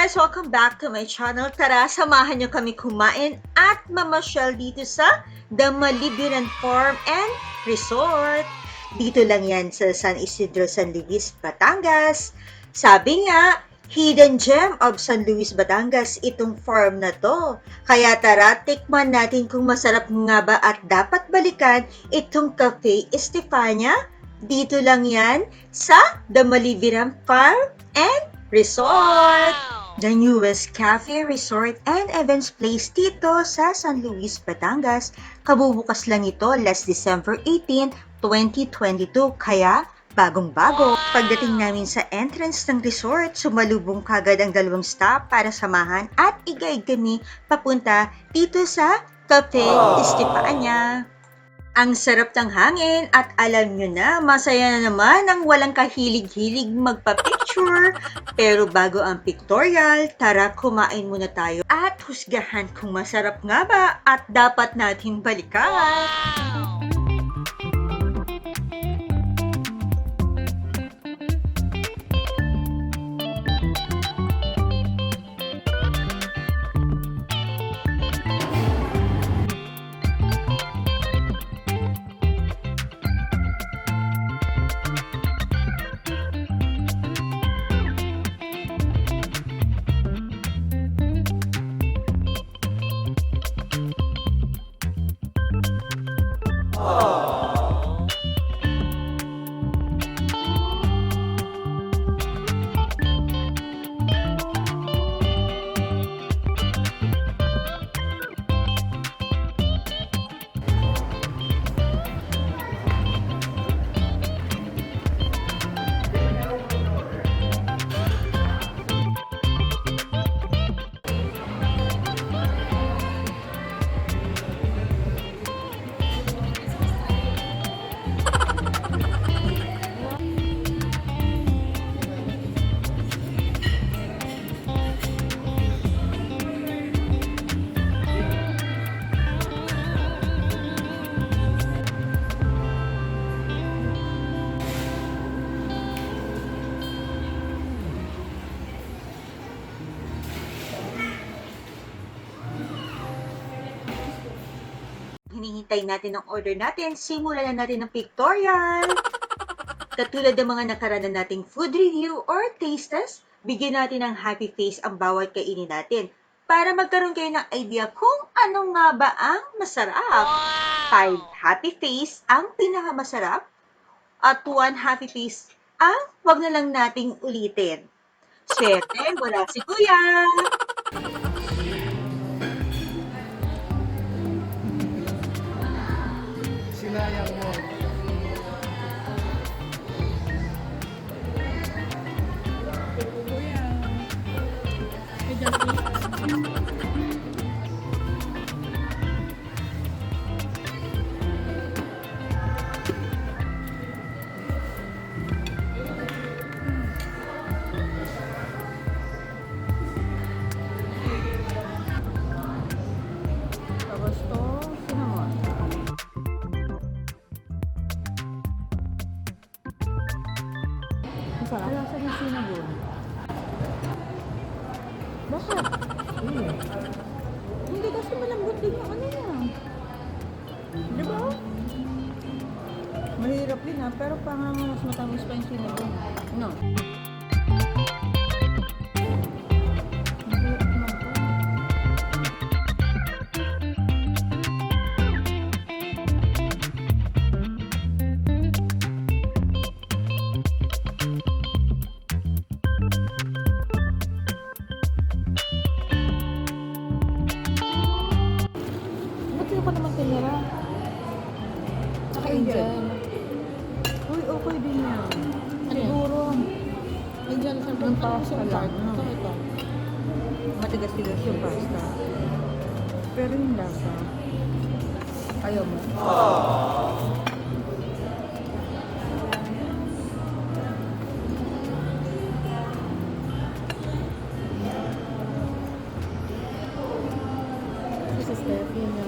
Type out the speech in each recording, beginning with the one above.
guys! Welcome back to my channel. Tara, samahan nyo kami kumain at mamasyal dito sa The MALIBIRAN Farm and Resort. Dito lang yan sa San Isidro, San Luis, Batangas. Sabi nga, hidden gem of San Luis, Batangas itong farm na to. Kaya tara, tikman natin kung masarap nga ba at dapat balikan itong Cafe Estefania. Dito lang yan sa The MALIBIRAN Farm and Resort. The newest cafe, resort, and events place dito sa San Luis, Batangas. Kabubukas lang ito last December 18, 2022. Kaya bagong-bago. Pagdating namin sa entrance ng resort, sumalubong kagad ang dalawang staff para samahan at i-guide kami papunta dito sa Cafe Estefania. Ang sarap ng hangin at alam nyo na, masaya na naman ang walang kahilig-hilig magpa-picture. Pero bago ang pictorial, tara kumain muna tayo at husgahan kung masarap nga ba at dapat natin balikan. Hinihintay natin ang order natin, simulan na natin ang pictorial. Katulad ng mga nakaraan nating food review or taste test, bigyan natin ng happy face ang bawat kainin natin para magkaroon kayo ng idea kung ano nga ba ang masarap. 5 happy face ang pinakamasarap at 1 happy face ang wag na lang nating ulitin. Swerte, wala si Kuya! Sinayang mo. Tapos to, cinnamon. Masarap. Wala sa ng cinnamon. Bakit? Hindi kasi malambot din yung ano yan. Di ba? Mahirap din ha, pero parang mas matamis pa yung cinnamon. No. Ko naman tinira. Angel. Uy, okay din yan. Siguro. Angel, yung pasta lang. Ito. Matigas-tigas yung pasta. Pero yung lasa. Ayaw mo. This is Stefania.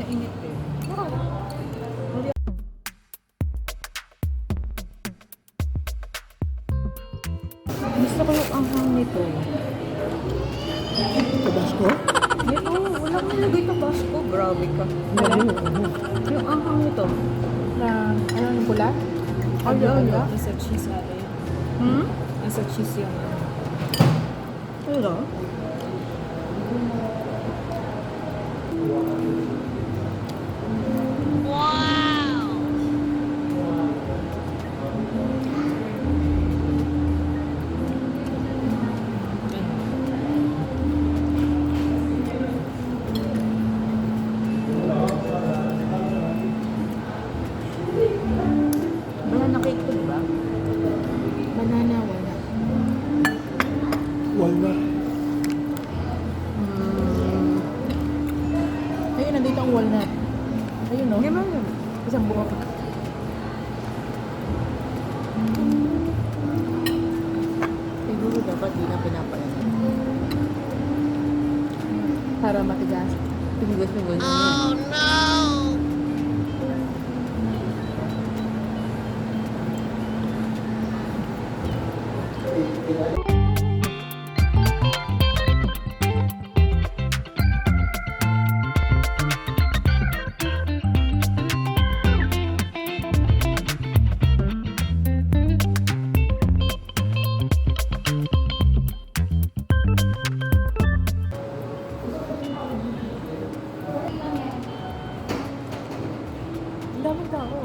mainit eh. Gusto ko yung anghang nito. Tabasco? Ito, walang nilagay tabasco. Grabe ka. Yung anghang nito. Na, ano yung pula? Ala. Nasa cheese ate. Nasa cheese yung ano. Ano? Banana cake to, diba? Banana, wala. Walnut. Ayun, nandito ang walnut. Ayun, no? Hindi ba? Isang buka pa. Siguro dapat di na pinapain. Para matigas. Pinigos-pinigos. Ang daming tao.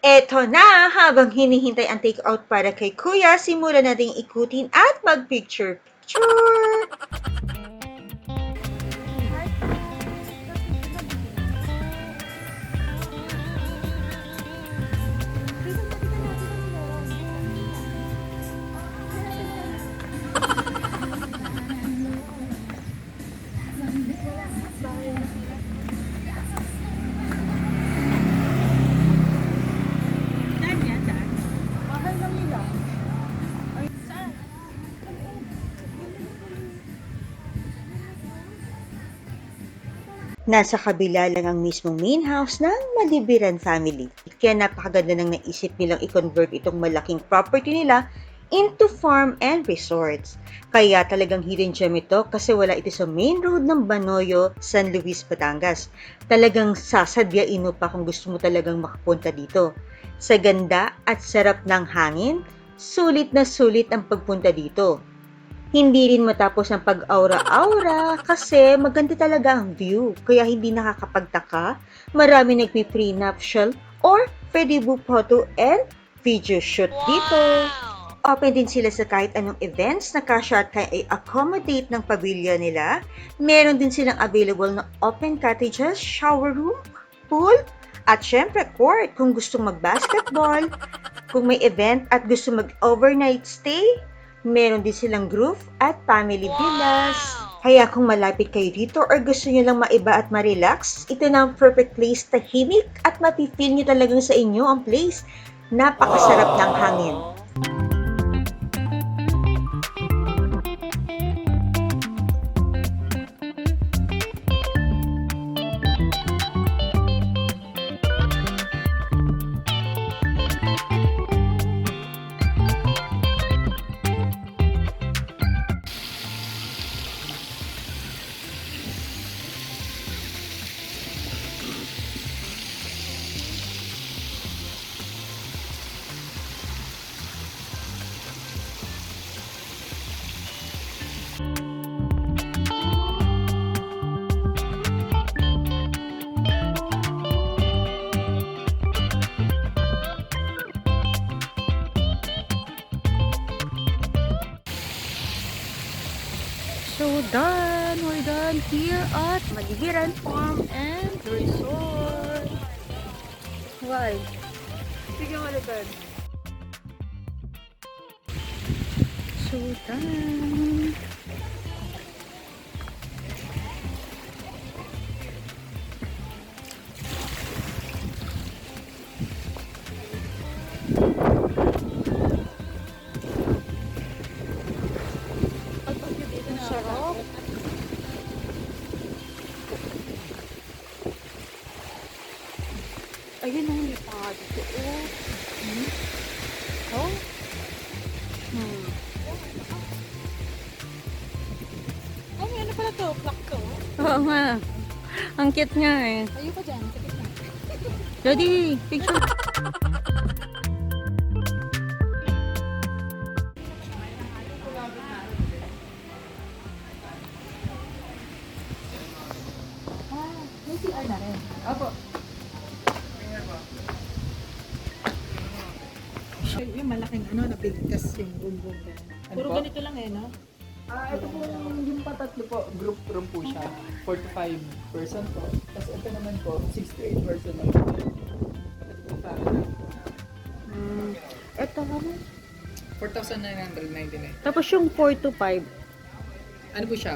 Eto na, habang hinihintay ang take-out para kay Kuya, simulan nating ikutin at mag-picture-picture. Nasa kabila lang ang mismong main house ng Malibiran family. Kaya napakaganda nang naisip nilang i-convert itong malaking property nila into farm and resorts. Kaya talagang hidden gem ito kasi wala ito sa main road ng Banoyo, San Luis, Batangas. Talagang sasadyain mo pa kung gusto mo talagang makapunta dito. Sa ganda at sarap ng hangin, sulit na sulit ang pagpunta dito. Hindi rin matapos ang pag-aura-aura kasi maganda talaga ang view. Kaya hindi nakakapagtaka, marami nagpi-prenuptial or pwede photo and video shoot dito. Open din sila sa kahit anong events na kasya at kaya i-accommodate ng pamilya nila. Meron din silang available na open cottages, shower room, pool, at syempre court kung gustong mag-basketball. Kung may event at gusto mag-overnight stay, meron din silang roof at family villas. Kaya kung malapit kayo dito or gusto nyo lang maiba at ma-relax, ito na ang perfect place, tahimik at mapifeel nyo talagang sa inyo ang place. Napakasarap ng hangin. So done! We're done here at Malibiran Farm and Resort. Why? Sige mo, Lutan. So done. Sarap. Ayun ang lipad. Oh. Oh, may ano pala to? Clock to? Oo nga. Ang cute nga eh. Ayoko dyan. Sakit na. Daddy, picture. May CR na rin. Apo. Yung malaking ano, nabigkas yung boom-boom. Ano Puro po? ganito lang eh, no? Ito po yung patatlo po, group room po siya. 4 to 5 person po. Tapos ito naman po, 6 to 8 person lang. Ito po family. Ito ano? 4,999. Tapos yung 4 to 5. Ano po siya?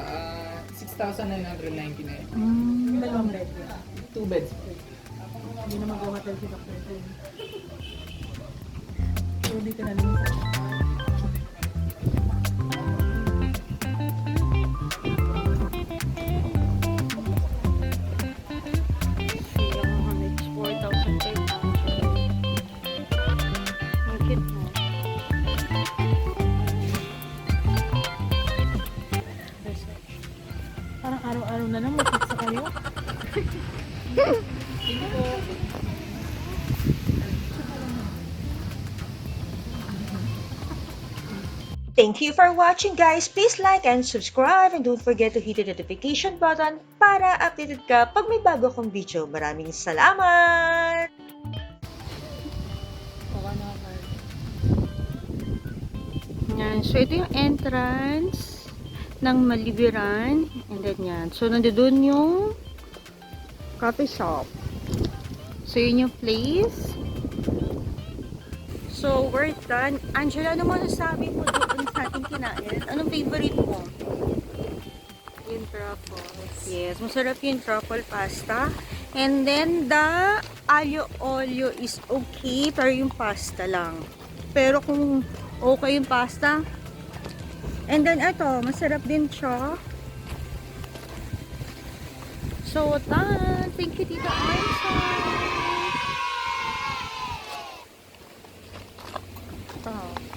6,999. Dalawang bed. 2 beds po. Hindi na mag-hotel si Dr. So, dito na lang sa parang araw-araw na lang mag-pizza kayo. Thank you for watching, guys. Please like and subscribe and don't forget to hit the notification button para updated ka pag may bago akong video. Maraming salamat! Yan. So, ito yung entrance ng Malibiran. And then yan. So, nandoon yung coffee shop. So, yun yung place. So, we're done. Angela, ano mo nasabi mo doon sa ating kinain? Anong favorite mo? yung truffles. Yes, masarap yung truffle pasta. And then, the aglio olio is okay, pero yung pasta lang. Pero kung okay yung pasta. And then, ito, masarap din siya. So, done. Thank you, Tita Ayla. Oh.